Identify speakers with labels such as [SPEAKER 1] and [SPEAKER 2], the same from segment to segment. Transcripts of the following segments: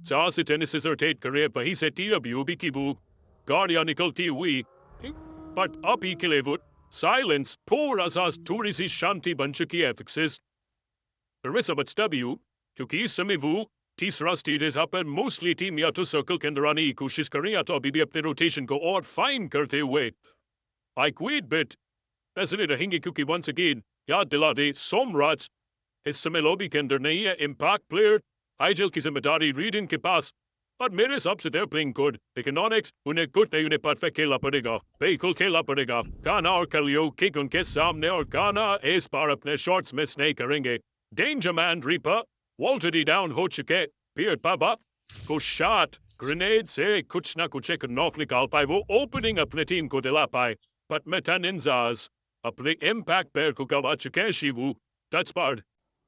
[SPEAKER 1] जहाँ से tennis rotate करे वहीं से TWB की बू गाड़ियाँ निकलती हुई। बट अब ही किलेवुड साइलेंस थोड़ा सा थोड़ी सी शांति बन चुकी है फिक्सेस। बट W क्योंकि इस समय वो तीसरा स्टेज है पर मोस्टली टीम या तो सर्कल के अंदर आने की कोशिश करें या तो अभी भी अपने रोटेशन को और फाइन करते हुए आई क्विट बिट पैसे रहेंगे क्योंकि वंस अगेन याद दिला दे सोमराज इस समय लॉबी के अंदर नहीं है। इम्पैक्ट प्लेयर आईजेल की जिम्मेदारी रीडन के पास और मेरे हिसाब से they're playing good लेकिन ऑनिक्स उन्हें गुड नहीं उन्हें परफेक्ट खेलना पड़ेगा बिल्कुल खेलना पड़ेगा। गाना और कलियो किक उनके सामने और गाना इस बार अपने शॉट्स मिस नहीं करेंगे। Danger man reaper already down हो चुके पियर बाबा को शॉट ग्रेनेड से कुछ ना कुछ एक नॉक निकाल पाए वो ओपनिंग अपने टीम को दिला पाए बट मेटानिंजाज अपने इम्पैक्ट प्लेयर को गवा चुके हैं। शिवू टच पार्ड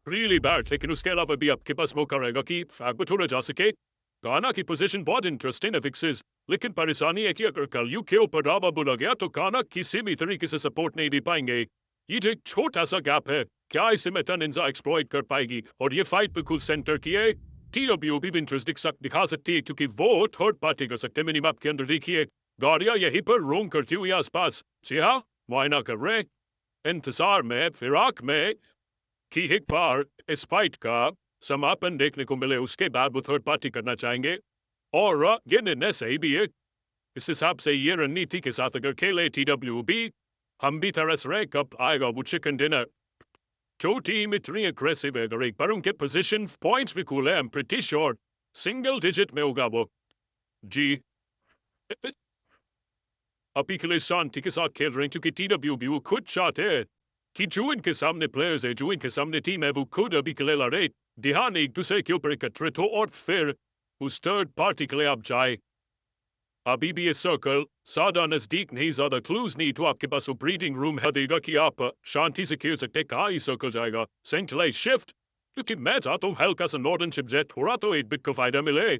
[SPEAKER 1] रियली बैड लेकिन उसके अलावा भी आपके पास मौका रहेगा कि फ्रैग थोड़ा जा सके। गाना की पोजीशन बहुत इंटरेस्टिंग है फिक्सेस लेकिन परेशानी है कि अगर कल यू के ऊपर दावा बोला गया तो गाना किसी भी तरीके से सपोर्ट नहीं दे पाएंगे। ये जो एक छोटा सा गैप है क्या इसे मेटानिंजा एक्सप्लॉइट कर पाएगी और ये फाइट बिल्कुल सेंटर की है। TWB भी इंटरेस्ट दिखा सकती है क्योंकि वो थर्ड पार्टी कर सकते हैं। मिनी मैप के अंदर देखिए गाड़ियां यहीं पर रोम करती हुई आसपास। जी हाँ मुआयना कर रहे इंतजार में फिराक में कि एक बार इस फाइट का समापन देखने को मिले उसके बाद वो थर्ड पार्टी करना चाहेंगे और ये निर्णय सही भी है। इस हिसाब से ये रणनीति के साथ अगर खेले TWB हम भी तरस रहे कब आएगा वो चिकन डिनर। जो टीम इतनी अग्रेसिव है अगर एक बार उनके पोजीशन पॉइंट्स भी कूल है I'm pretty sure single digit में होगा वो। जी अभी के लिए शांति के साथ खेल रहे हैं क्योंकि TWB वो खुद चाहते हैं कि जो इनके सामने प्लेयर्स है जो इनके सामने टीम है वो खुद अभी के लिए लड़े ध्यान एक दूसरे के ऊपर एकत्रित हो और फिर उस थर्ड पार्टी के लिए आप जाए। अभी भी ये सर्कल सादा नजदीक नहीं ज्यादा क्लूज नहीं तो आपके पास वो ब्रीडिंग रूम है देगा कि आप शांति से खेल सकते कहाँ ये सर्कल जाएगा। सेंट्रलाइज शिफ्ट क्योंकि मैं चाहता हूँ हल्का सा नॉर्दर्न शिफ्ट जेट थोड़ा तो 8 बिट को फायदा मिले।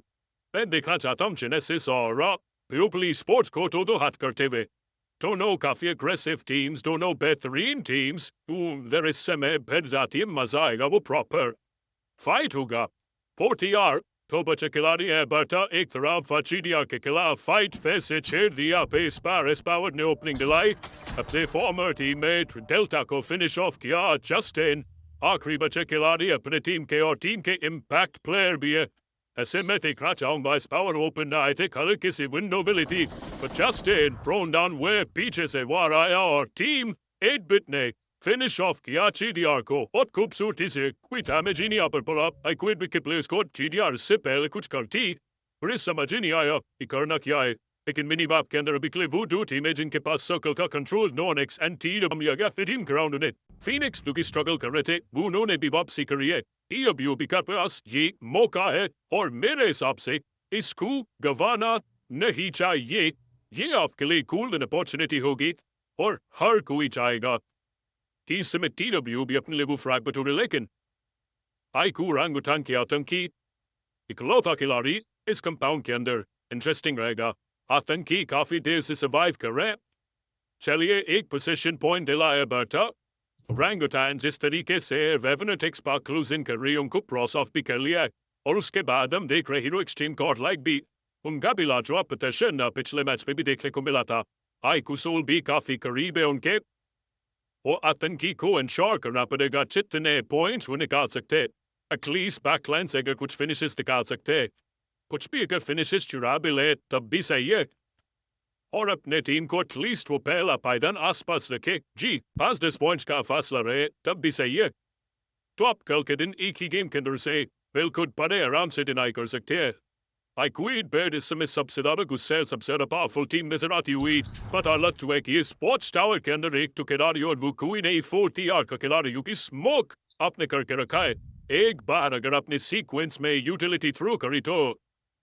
[SPEAKER 1] मैं देखना चाहता हूँ जेनेसिस और प्यूपली स्पोर्ट्स को दो हाथ करते हुए दोनों काफी अग्रेसिव टीम्स दोनों बेहतरीन टीम्स देर इस समय भिड़ जाती है मजा आएगा वो प्रॉपर फाइट होगा। 40R तो बच्चे खिलाड़ी है बट एक तरफ GDR के खिलाफ फाइट फिर से छेड़ दिया पेस पावर ने ओपनिंग दिलाई अपने फॉर्मर टीममेट डेल्टा को फिनिश ऑफ किया। जस्टिन आखिरी बच्चे खिलाड़ी अपने टीम के और टीम के इम्पैक्ट प्लेयर भी है। ऐसे में देखना चाहूंगा इस पावर ओपन ना आए थे हल्की सी विंडो मिली थी but Justin thrown down वे पीछे से वार आया और टीम 8 बिट ने फिनिश ऑफ किया GDR को बहुत खूबसूरती से। कोई डैमेज ही नहीं यहाँ पर पड़ा। आई क्विट विद के प्लेयर्स को GDR से पहले कुछ करती और इस समझ ही नहीं आया कि करना क्या है लेकिन मिनी मैप के अंदर अभी के लिए वो दो टीमें जिनके पास सर्कल का कंट्रोल नॉनिक्स एंड TWB गया टीम ग्राउंड ने फिनिक्स क्योंकि स्ट्रगल कर रहे थे वो उन्होंने भी वापसी करी है। TWB का पास ये मौका है और मेरे हिसाब से इसको गवाना नहीं चाहिए। ये आपके लिए कूल अपॉर्चुनिटी होगी और हर कोई चाहेगा कि इस समय TWB अपने लिए वो फ्रैग बटोरे लेकिन आईकू ओरांगुटान के आतंकी इकलौता खिलाड़ी इस कंपाउंड के अंदर इंटरेस्टिंग रहेगा। आतंकी काफी देर से सर्वाइव कर रहे हैं। चलिए एक पोजीशन पॉइंट दिलाया बर्टा ओरांगुटान जिस तरीके से रेवेनेंट एक्सपार्क क्लूज इन कर रही उनको क्रॉस ऑफ भी कर लिया है और उसके बाद हम देख रहे हीरो एक्सट्रीम गॉड लाइक भी उनका भी लाजवाब प्रदर्शन पिछले मैच में भी देखने को मिला था। आईकुसूल भी काफी करीब है उनके और आतंकी को इंश्योर करना पड़ेगा जितने पॉइंट्स वो निकाल सकते एटलीस्ट बैकलाइन से अगर कुछ फिनिशेस निकाल सकते कुछ भी अगर फिनिशेस चुरा भी ले तब भी सही है और अपने टीम को एटलीस्ट वो पहला पायदान आसपास रखे। जी 5-10 पॉइंट्स का फासला रहे तब भी सही है तो आप कल के दिन एक ही गेम के अंदर से बिल्कुल बड़े आराम से डिनाई कर सकते हैं। आई क्विट बेड इस समय सबसे ज्यादा गुस्से सबसे ज्यादा पावरफुल टीम नजर आती हुई पता लग चुका है कि इस स्पोर्ट्स टावर के अंदर एक तो खिलाड़ी और वो कोई नहीं 40R का खिलाड़ी क्योंकि स्मोक आपने करके रखा है। एक बार अगर आपने सीक्वेंस में यूटिलिटी थ्रू करी तो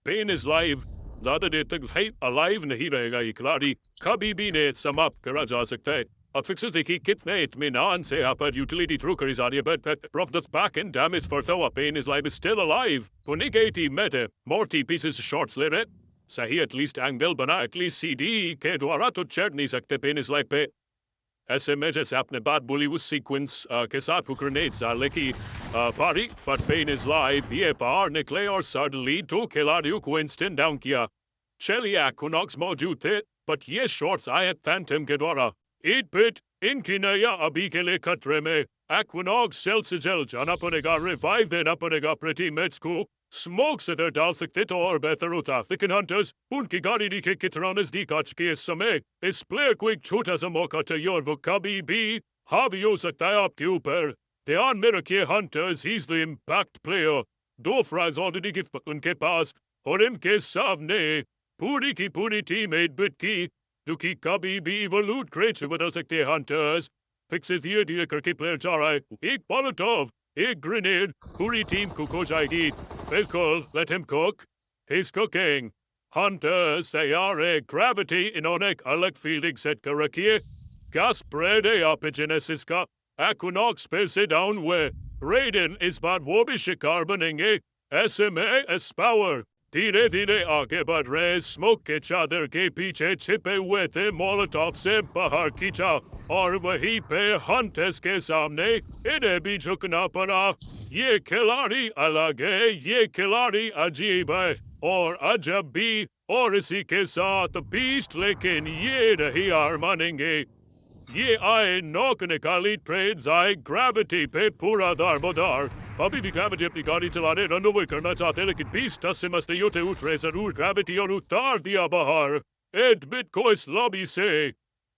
[SPEAKER 1] पेन इज लाइव ज्यादा देर तक अलाइव नहीं रहेगा। ये खिलाड़ी कभी भी ने समाप्त करा जा सकता है। अब फिक्सेस देखिए कितने इत्मीनान से यहाँ पर यूटिलिटी थ्रू करी जा रही है but problem back end damage for though pain is live still alive तो नेगेटिव मेट है मोर्टी पीसेस शॉट्स ले रहे सही एटलीस्ट एंगल बना एटलीस्ट CD के द्वारा तो चढ़ नहीं सकते पेन इज लाइव पे ऐसे में जैसे आपने बात बोली उस सीक्वेंस के साथ वो ग्रेनेड्स डाले की पारी फटपेन इज लाइव ये बाहर निकले और सडनली 2 खिलाड़ियों को इंस्टेंट डाउन किया। चलिए एक्विनॉक्स मौजूद थे बट ये शॉट्स आए फैंटम के द्वारा। 8-बिट इनकी नया अभी के लिए खतरे में। एक्विनॉक्स जल्द से जल्द जाना पड़ेगा, रिवाइव देना पड़ेगा अपने टीममेट्स को। स्मोक से डाल सकते तो और बेहतर होता, लेकिन हंटर्स उनकी गाड़ी नीचे कितना नजदीक आ चुकी है इस समय। इस प्लेयर को एक छोटा सा मौका चाहिए और वो कभी भी हावी हो सकता है आपके ऊपर। ध्यान में रखिए hunters, he is the impact player. 2 फ्रैग्स already उनके पास और इनके सामने पूरी की पूरी टीम 8-बिट की, जो कि कभी भी इवोल्यूट क्रेट से बदल सकते हैं। हंटर्स फिक्सेस धीरे धीरे करके प्लेयर जा रहा है। एक मोलोटोव, एक ग्रेनेड, पूरी टीम कुक हो जाएगी। बिल्कुल, let him cook, he is cooking. Hunters तैयार है। ग्रेविटी इन्होंने एक अलग फील्डिंग सेट कर रखी है। क्या स्प्रेड है यहाँ पे जेनेसिस का। एक्विनॉक्स फिर से डाउन हुए। रेडन इस बार वो भी शिकार बनेंगे। ऐसे में एस पावर धीरे धीरे आगे बढ़ रहे। स्मोक के चादर के पीछे छिपे हुए थे, मोलोटॉव से बाहर खींचा और वहीं पे हंटर्स के सामने इन्हें भी झुकना पड़ा। ये खिलाड़ी अलग है, ये खिलाड़ी अजीब है और अजब भी, और इसी के साथ बीस्ट, लेकिन ये नहीं हार मानेंगे। ये आए नॉक निकाली, ट्रेड्स आए, ग्रेविटी पे पूरा दारमोदार। अभी भी ग्रेविटी अपनी गाड़ी चला रहे, रन ओवर करना चाहते, लेकिन 20 टच से मसले होते उठ रहे जरूर ग्रेविटी और उतार दिया बाहर 8-बिट को इस लॉबी से।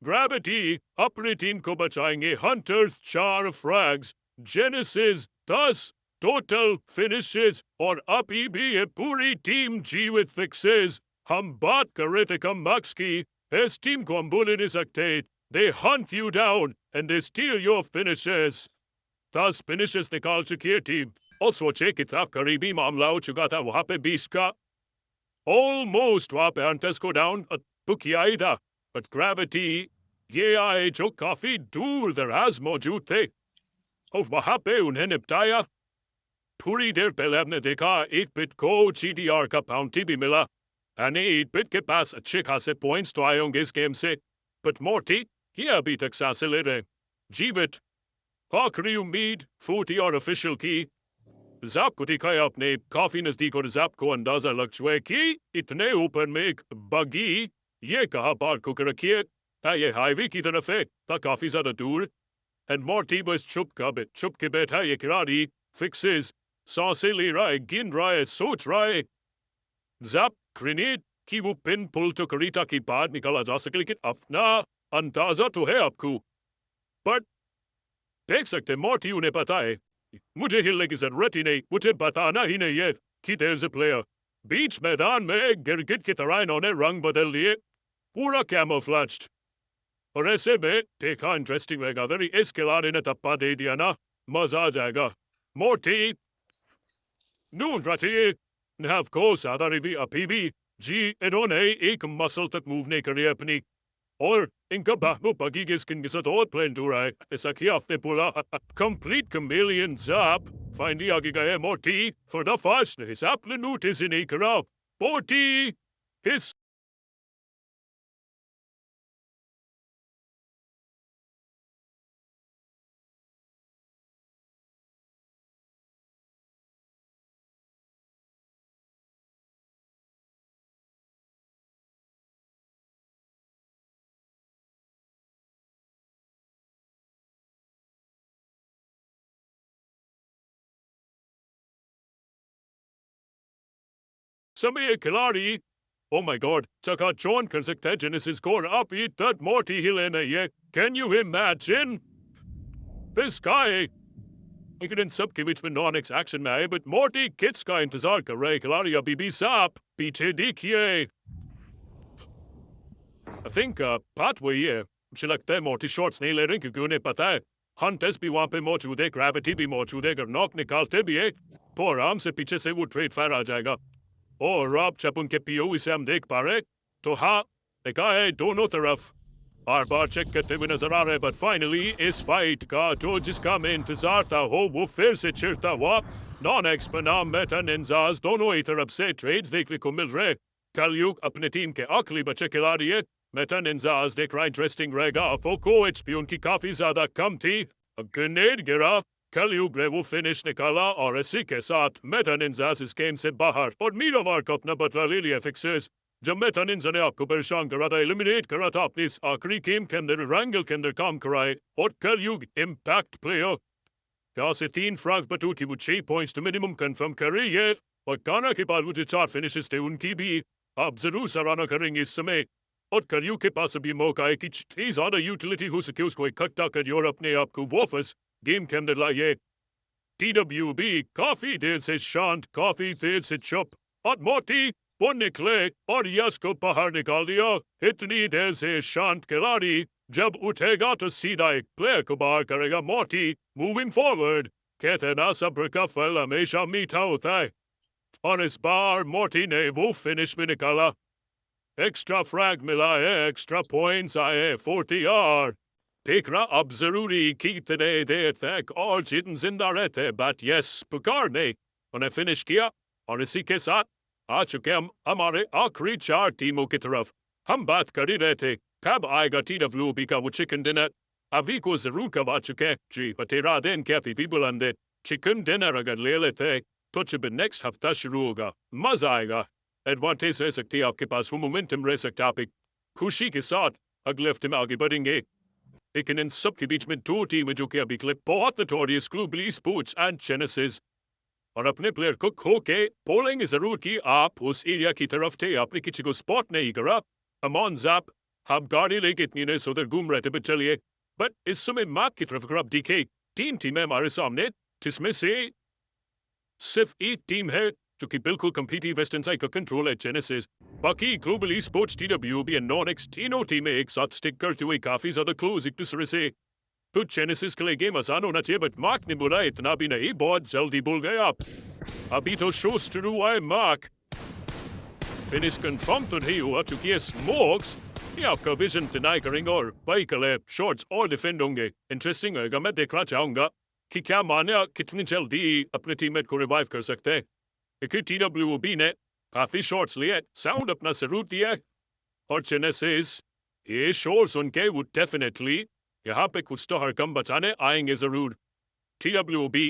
[SPEAKER 1] ग्रेविटी अपनी टीम को बचाएंगे। हंटर्स 4 फ्रैग्स, जेनेसिस 10 टोटल फिनिशेस और अभी भी ये पूरी टीम जीवित फिक्सेस। हम बात कर रहे थे कम मार्क्स की, इस टीम को हम भूल नहीं सकते। They hunt you down and they steal your finishes. 10 finishes निकाल चुकी है टीम। और सोचे कितना करीबी मामला हो चुका था वहां पे 20 का। Almost वहां पे हंटर्स को डाउन किया ही था, बट ग्रेविटी ये आए जो काफी दूर दराज मौजूद थे और वहां पे उन्हें निपटाया। थोड़ी देर पहले हमने देखा 8-बिट को GDR का बाउंटी भी मिला। यानी 8-बिट के पास अच्छे खासे पॉइंट्स तो आए होंगे इस गेम से, बट मोर्टी ये अभी तक सांसें ले रहे। जीवित आखिरी उम्मीद 40 और ऑफिशियल की। ज़ैप को दिखाया अपने काफी नजदीक और ज़ैप को अंदाजा लग चुका है कि इतने ऊपर में एक बगी, ये कहा बार को रखिए, ये हाईवे की तरफ है, था काफी ज्यादा दूर। एंड मोर्टी बस चुप के बैठा ये खिलाड़ी। फिक्सेस सांसें ले रहा है, गिन रहा है, सोच रहा है। ज़ैप ग्रेनेड कि वो पिन पुल तो करीता की बाहर निकाला जा सके, लेकिन अपना अंदाजा तो है आपको। बट देख सकते मोर्टी उन्हें पता है, मुझे हिलने की जरूरत ही नहीं, मुझे बताना ही नहीं है कि देयर इज अ प्लेयर। बीच मैदान में गिरगिट की तरह इन्होंने रंग बदल लिए, पूरा कैमोफ्लेज्ड। और ऐसे में देखा इंटरेस्टिंग रहेगा वेरी। इस खिलाड़ी ने टप्पा दे दिया ना, मजा आ जाएगा। मोर्टी नून रखिए, ऑफ कोर्स आधा रिवी अभी भी जी इन्होंने एक मसल तक मूव नहीं करी अपनी, और इनका बाहू बगी के स्किन के साथ और प्लेन हो रहा है। ऐसा कि आपने बोला कंप्लीट कमेलियन ज़ैप फाइनली आगे गए। Morte for the first his आपने नोटिस ही नहीं करा। मोर्टी his समय खिलाड़ी, oh my god, चका जॉन कर सकता है जेनेसिस को, और आप ये थर्ड मोर्टी हिले नहीं है। Can you imagine? This guy, लेकिन इन सब के बीच में नॉन-एक्स एक्शन में आए, बट मोर्टी किड्स का इंतजार कर रहे। खिलाड़ी अभी भी ज़ैप पीछे देखिए। I think बात वही है, मुझे लगता है मोर्टी शॉट्स नहीं ले रहे क्योंकि उन्हें पता है हंटर्स भी वहां पे मौजूद है, ग्रेविटी भी मौजूद है। अगर नॉक निकालते भी है तो आराम से पीछे से वो ट्रेड फायर आ जाएगा। और अब जब उनके पीओवी से हम देख पा रहे तो हाँ, देखा है दोनों तरफ बार बार चेक करते हुए नजर आ रहे, बट फाइनली इस फाइट का जो जिसका मैं इंतजार था वो फिर से छिड़ता हुआ। नॉन एक्स बनाम मेटा निंजाज दोनों ही तरफ से ट्रेड्स देखने को मिल रहे। कलयुग अपने टीम के आखिरी बचे खिलाड़ी है, मेटन इंजाज देख रहा इंटरेस्टिंग रहेगा। फोको एचपी उनकी काफी ज्यादा कम थी। ग्रेनेड गिरा, कलयुग ने वो फिनिश निकाला और इसी के साथ मेटन इंजाज इस गेम से बाहर और मीरामार को अपना बदला ले लिया फिक्सर्स। जब मेटन इंजा ने आपको परेशान करा था, एलिमिनेट करा था अपनी इस आखिरी गेम के अंदर, रैंगल के अंदर काम कराए और कलयुग इम्पैक्ट प्लेयर यहाँ से 3 फ्रैग्स बटू थी, वो 6 पॉइंट्स तो मिनिमम कंफर्म कर रही है और काना के बाद वो जो 4 फिनिशेस थे उनकी भी आप जरूर सराहना करेंगे इस समय। और कलयुग के पास अभी मौका है कि जितनी ज्यादा यूटिलिटी हो सके उसको इकट्ठा करिए और अपने आप को वापस गेम के अंदर लाइए। TWB काफी देर से शांत, काफी देर से चुप और मोटी वो निकले और यश को बाहर निकाल दिया। इतनी देर से शांत खिलाड़ी जब उठेगा तो सीधा एक प्लेयर को बाहर करेगा। मोटी मूविंग फॉरवर्ड, कहते ना सब्र का फल हमेशा मीठा होता है और इस बार मोटी ने वो फिनिश में निकाला। एक्स्ट्रा फ्रैग मिला है, एक्स्ट्रा पॉइंट्स आए 40R। देख रहा अब जरूरी कितने देर तक और जिंदा रहते, बट यस पुकार ने उन्हें फिनिश किया और इसी के साथ आ चुके हम हमारे आखिरी 4 टीमों की तरफ। हम बात कर ही रहे थे कब आएगा TWB का वो चिकन डिनर। अभी को जरूर कब आ चुके हैं जी, बतेरा दिन कैफी भी बुलंदे चिकन डिनर अगर ले लेते तो जब नेक्स्ट हफ्ता शुरू होगा मजा आएगा। एडवांटेज रह सकती है आपके पास, वो मोमेंटम रह सकता है, आप एक खुशी के साथ अगले हफ्ते में आगे बढ़ेंगे। लेकिन इन सब के बीच में 2 टीमें जो कि अभी के लिए बहुत notorious, global esports and genesis, और अपने प्लेयर को खो के बोलेंगे जरूर कि आप उस एरिया की तरफ थे, आपने किसी को स्पॉट नहीं करा। अमॉन जैप हम गाड़ी लेके इतनी देर से उधर घूम रहे थे, बट चलिए। बट इस समय मैप की तरफ अगर आप देखें 3 टीमें हमारे सामने, जिसमें से सिर्फ एक टीम है जो कि बिल्कुल कंप्लीटली वेस्टर्न साइड का कंट्रोल है, जेनेसिस। बाकी ग्लोबल ई-स्पोर्ट्स, TWB एंड नॉनिक्स तीनों टीमें एक साथ स्टिक करते हुए काफी ज्यादा क्लोज एक दूसरे से। तो जेनेसिस के लिए गेम आसान होना चाहिए, बट मार्क ने बोला इतना भी नहीं, बहुत जल्दी बोल गए आप। अभी तो शो शुरू हुआ है मार्क, फिनिश कंफर्म तो नहीं हुआ क्योंकि ये स्मोक्स ये आपका विजन डिनाई करेंगे और भाई कले शॉट्स और डिफेंड होंगे। इंटरेस्टिंग होगा, मैं देखना चाहूंगा कि क्या मान्या कितनी जल्दी अपने टीममेट को रिवाइव कर सकते हैं। TWB ने काफी शॉट्स लिए, साउंड अपना जरूर दिया है और जेनेसिस ये शोर सुन के वो डेफिनेटली यहाँ पे कुछ तो हरकम बचाने आएंगे जरूर। TWB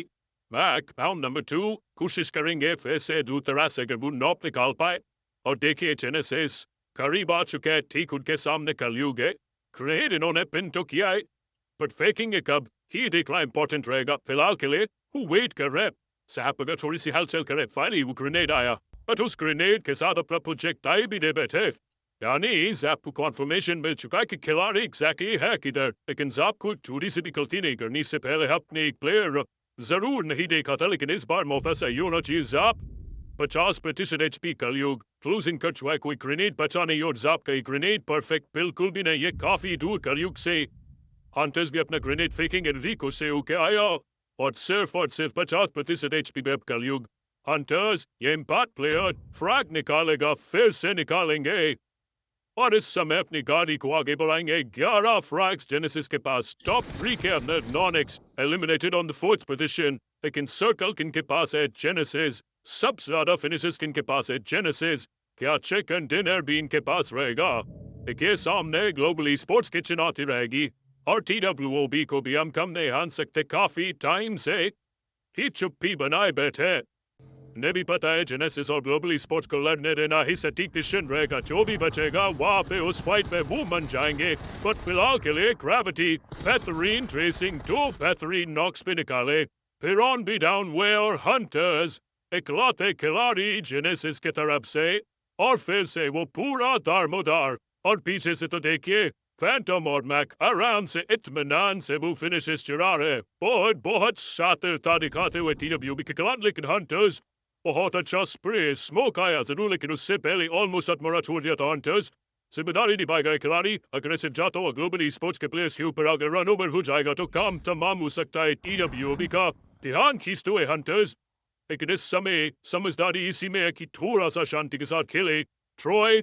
[SPEAKER 1] मैक राउंड नंबर 2 कोशिश करेंगे फिर से दूर तरह से अगर वो नॉप निकाल पाए। और देखिए जेनेसिस करीब आ चुके हैं, ठीक उनके सामने कलयुग है। ग्रेड इन्होंने पिन तो किया है बट फेंकेंगे कब ही देखना इंपॉर्टेंट रहेगा। फिलहाल के लिए वो वेट कर रहे हैं, सैप अगर थोड़ी सी हलचल करे। फाइनली वो ग्रेनेड आया बट उस ग्रेनेड के साथ अपना प्रोजेक्टाइल भी दे बैठे, यानी जैप को कॉन्फर्मेशन मिल चुका है कि खिलाड़ी एग्जैक्टली है किधर। लेकिन जैप को चोरी से भी गलती नहीं करनी, इससे पहले अपने एक प्लेयर जरूर नहीं देखा था, लेकिन इस बार मौका सही होना चाहिए। जैप 50% HP कलयुग क्लोजिंग कर चुका है, कोई ग्रेनेड बचा नहीं और जैप का ग्रेनेड परफेक्ट बिल्कुल भी नहीं, ये काफी दूर कलयुग से। हंटर्स भी अपना ग्रेनेड फेंकेंगे, रिको से होके आया और सिर्फ 50% HP पे कलयुग। हंटर्स ये इम्पैक्ट प्लेयर फ्रैग निकालेगा, फिर से निकालेंगे और इस समय अपनी गाड़ी को आगे बढ़ाएंगे। 11 फ्रैग्स जेनेसिस के पास, टॉप 3 के अंदर नॉनिक्स eliminated on the 4th position, लेकिन सर्कल किन के पास है, जेनेसिस। सबसे ज्यादा फिनिशेस किन के पास है, जेनेसिस। क्या चिकन डिनर भी इनके पास रहेगा? देखिए सामने ग्लोबल ई-स्पोर्ट्स की चुनौती रहेगी और TWB को भी हम कम नहीं आन सकते, काफी टाइम से ही चुप्पी बनाए बैठे। ने भी पता है जेनेसिस और ग्लोबल ई-स्पोर्ट्स को लड़ने देना ही सटीक डिसीजन रहेगा, जो भी बचेगा वहां पे उस फाइट में वो मन जाएंगे। बट फिलहाल के लिए ग्रेविटी बेहतरीन ट्रेसिंग, 2 बेहतरीन नॉक्स पे निकाले, फिर ऑन भी डाउन वे और हंटर्स इकलौते खिलाड़ी जेनेसिस की तरफ से और फिर से वो पूरा दारमोदार। और पीछे से तो देखिए फैंटम और मैक आराम से इत्मीनान से वो फिनिशेस चुरा रहे, बहुत शातिरता दिखाते हुए TWB के खिलाफ। लेकिन हंटर्स बहुत अच्छा स्प्रे, स्मोक आया जरूर लेकिन उससे पहले ऑलमोस्ट अटमरा छोड़ दिया था हंटर्स। जिम्मेदारी निभाए गए खिलाड़ी अग्रेसिव जाता हुआ ग्लोबल ई-स्पोर्ट्स के प्लेयर्स के ऊपर अगर रन ओवर हो जाएगा तो काम तमाम हो सकता है। TWB का ध्यान खींचते हुए हंटर्स, लेकिन इस समय समझदारी इसी में है कि थोड़ा सा शांति के साथ खेले। ट्रॉय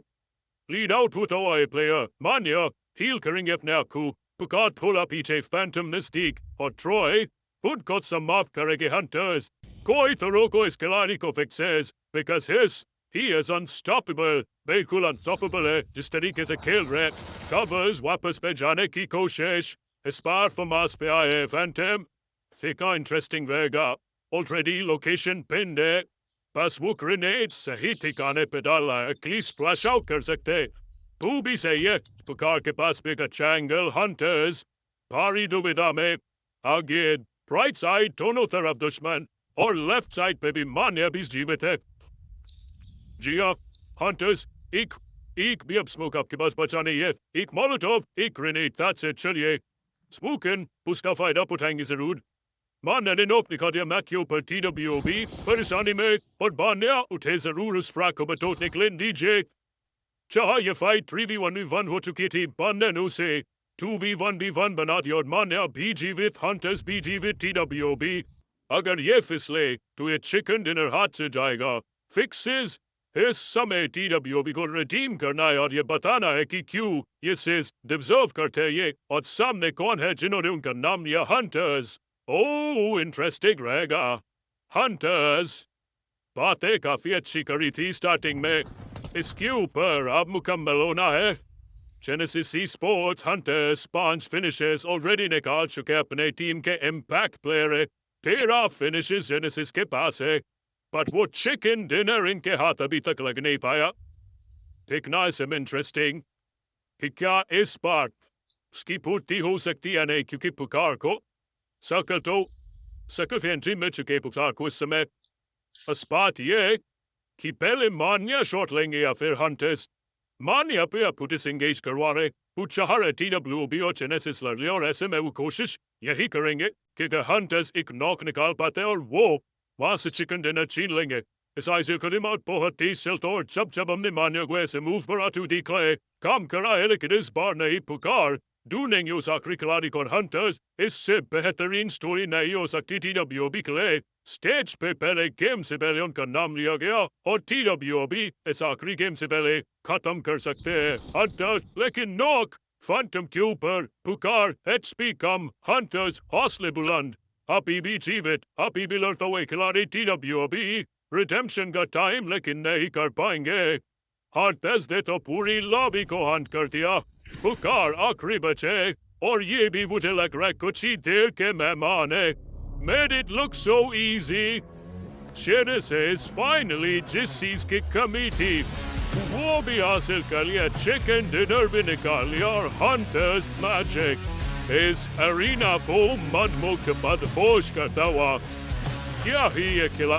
[SPEAKER 1] लीड आउट होता हुआ है प्लेयर, मान्या हील करेंगे अपने आप को, पुकार थोड़ा पीछे, फैंटम नजदीक और ट्रॉय खुद को समाप्त करेंगे। हंटर्स कोई तो रोको इस खिलाड़ी को fixes, because his He is unstoppable, बिल्कुल unstoppable है जिस तरीके से खेल रहे covers वापस पे जाने की कोशिश इस बार फमास पे आए फैंटम फिका इंटरेस्टिंग रहेगा ऑलरेडी लोकेशन पिन है बस वो ग्रेनेड सही ठिकाने पे डाला है एटलीस्ट स्प्लैश आउट कर सकते तू भी सही है पुकार के पास पे एक अच्छा एंगल हंटर्स भारी दुविधा में आगे राइट साइड दोनों तरफ दुश्मन और लेफ्ट साइड पे भी मान्य भी जीवित है जी हाँ हंटर्स एक भी अब स्मोक आपके पास बचा नहीं है एक मोलोटोव एक ग्रेनेड दैट्स इट चलिए स्मोकन उसका फायदा उठाएंगे जरूर मान्य ने नोक दिखा दिया मैक के ऊपर TWOB परेशानी में और बान्या उठे जरूर उस फ्रैग को बटोरने के लिए दीजिए चाह ये फाइट 3v1v1 हो चुकी थी बान्या ने उसे 2v1v1 बना दिया और मान्या भी जीवित हंटर्स भी जीवित TWOB अगर ये फिसले तो ये चिकन डिनर हाथ से जाएगा फिक्सेस इस समय TWOB को रिडीम करना है और ये बताना है कि क्यों ये सिस डिजर्व करते हैं ये और सामने कौन है जिन्होंने उनका नाम लिया हंटर्स ओह इंटरेस्टिंग रहेगा हंटर्स बातें काफी अच्छी करी थी स्टार्टिंग में इसके ऊपर अब मुकम्मल होना है genesis sports hunters 5 finishes already निकाल चुके अपने टीम के इम्पैक्ट प्लेयर है 13 फिनिशेस जेनेसिस के पास है बट वो चिकन डिनर इनके हाथ अभी तक लग नहीं पाया देखना इसमें इंटरेस्टिंग कि क्या इस बार उसकी पूर्ति हो सकती है नहीं क्योंकि पुकार को सकल एंट्री मिल चुके पुकार को इस समय बस बात यह कि पहले मान्या शॉट लेंगे या फिर हंटर्स मान्या पे आप डिसएंगेज करवा रहे वो चाह रहे TWOB और जेनेसिस लड़ लिया और ऐसे में वो कोशिश यही करेंगे कि अगर हंटर्स एक नॉक निकाल पाते हैं और वो वहां से चिकन डिनर छीन लेंगे इस आइसे कदम और बहुत तेज चलता और जब हमने मान्या को ऐसे मूव पर आते दिखाए काम करा है लेकिन इस बार नहीं पुकार ढूंढेंगे उस आखिरी खिलाड़ी को हंटर्स इससे बेहतरीन स्टोरी नहीं हो सकती TWOB के लिए स्टेज पे पहले गेम से पहले उनका नाम लिया गया और TWOB इस आखिरी गेम से पहले खत्म कर सकते हैं हंटर्स लेकिन नॉक फैंटम के ऊपर पुकार HP कम हंटर्स हौसले बुलंद अभी भी जीवित अभी भी लड़ता हुए खिलाड़ी TWOB रिडेम्पशन का टाइम लेकिन नहीं कर पाएंगे हंटर्स ने तो पूरी लॉबी को हंट कर दिया पुकार आखिरी बचे और ये भी मुझे लग रहा है कुछ ही देर के मेहमान है Made it look so easy. Genesis finally जिस चीज की कमी थी वो भी हासिल कर लिया चिकन डिनर भी निकाल लिया और हंटर्स मैजिक इस अरीना को मदमुक्त बदहोश करता हुआ क्या ही ये खिला